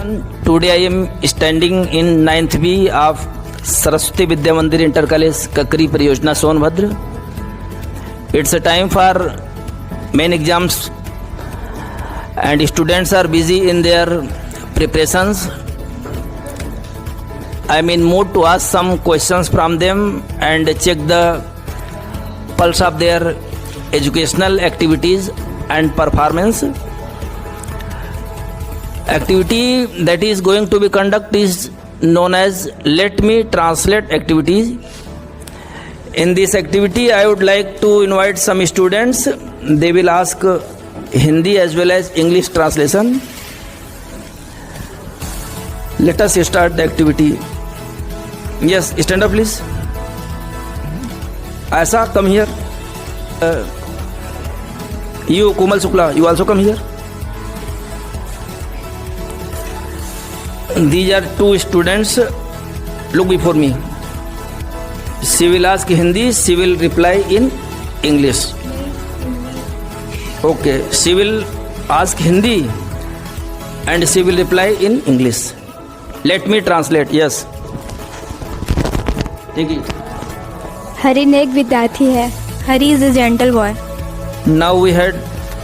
Today I am standing in 9th B of Saraswati Vidya Mandir Inter College Kakri Pariyojana Sonbhadra. It's a time for main exams and students are busy in their preparations. I am in mood to ask some questions from them and check the pulse of their educational activities and performance. Activity that is going to be conducted is known as Let Me Translate activities. In this activity, I would like to invite some students. They will ask Hindi as well as English translation. Let us start the activity. Yes, stand up please. Aisa, come here. You, Komal Shukla, you also come here. These are two students. Look before me. She will ask Hindi, she will reply in English. Okay, she will ask Hindi and she will reply in English. Let me translate. Yes. Take it. हरी एक विद्यार्थी है. हरी is a gentle boy. Now we had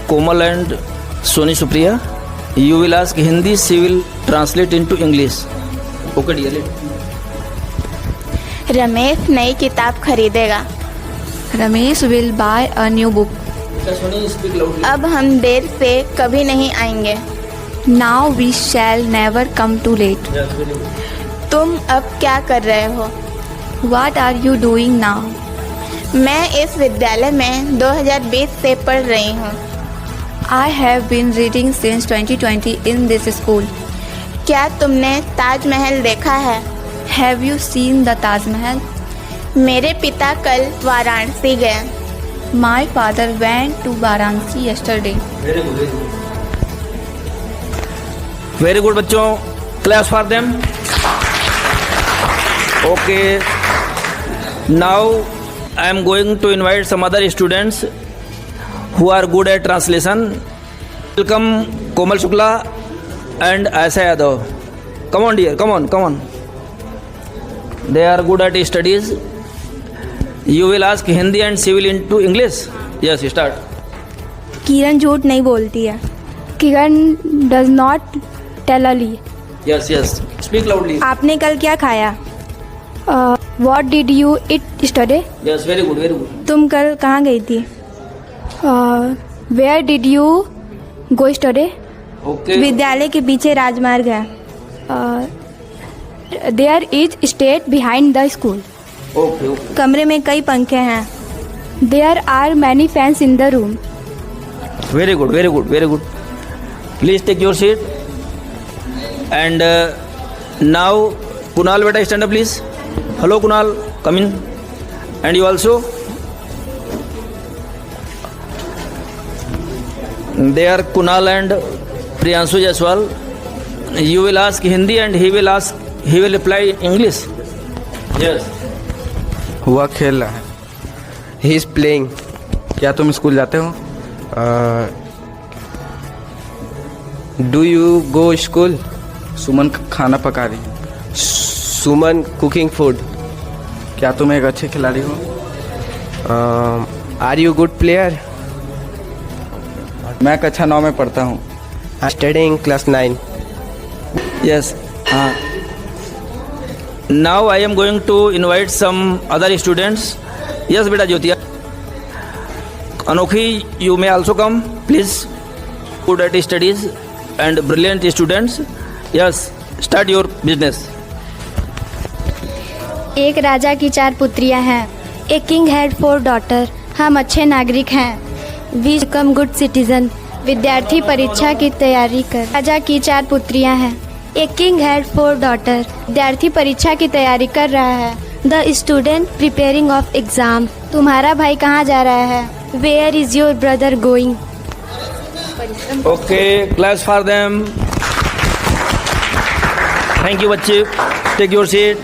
Komal and Soni Supriya. You will ask Hindi, she will translate into English. Okay dear. Ramesh नई किताब खरीदेगा. Ramesh will buy a new book. अब हम देर से कभी नहीं आएंगे. Now we shall never come too late. तुम अब क्या कर रहे हो? What are you doing now? मैं इस विद्यालय में 2020 से पढ़ रही हूँ. I have been reading since 2020 in this school. क्या तुमने ताजमहल देखा है? Have you seen the Taj Mahal? मेरे पिता कल वाराणसी गए. My father went to Varanasi yesterday. Very good बच्चों. Class for them. Okay. Now I am going to invite some other students who are good at translation. Welcome Komal Shukla and Aisa Yadav. Come on dear, come on. They are good at studies. You will ask Hindi and she will into English. Yes, start. Kiran झूठ नहीं बोलती है. Kiran does not tell a lie. Yes. Speak loudly. आपने कल क्या खाया? What did you eat yesterday? Yes, very good. तुम कल कहाँ गई थी? Where did you go yesterday? Okay. विद्यालय के पीछे राजमार्ग है. There is state behind the school. Okay. कमरे में कई पंखे हैं. There are many fans in the room. Very good. Please take your seat. And now Kunal beta stand up please. Hello Kunal, come in. And you also. They are Kunal and Priyanshu Jaiswal. You will ask Hindi and he will reply in English. Yes. वह खेल रहा है. He is playing. क्या तुम school जाते हो? Do you go school? Suman खाना पका रही है. Suman cooking food. क्या तुम एक अच्छे खिलाड़ी हो? Are you good player? मैं कक्षा 9 में पढ़ता हूँ. Studying class 9. Yes. Now I am going to invite some other students. Yes, beta Jyotia. Anokhi, you may also come, please. Good at studies and brilliant students. Yes, start your business. एक राजा की 4 पुत्रियां हैं. A king had 4 daughter. हम अच्छे नागरिक हैं. We become good citizen. विद्यार्थी परीक्षा की तैयारी कर. राजा की 4 पुत्रियां हैं. A king had 4 daughter. विद्यार्थी परीक्षा की तैयारी कर रहा है. The student preparing of exam. तुम्हारा भाई कहाँ जा रहा है? Where is your brother going? Okay, class for them. Thank you बच्चे. Take your seat.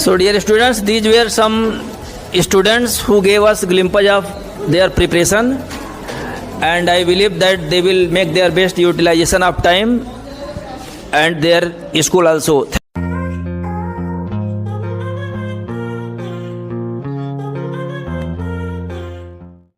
So dear students, these were some students who gave us glimpse of their preparation. and I believe that they will make their best utilization of time and their school also.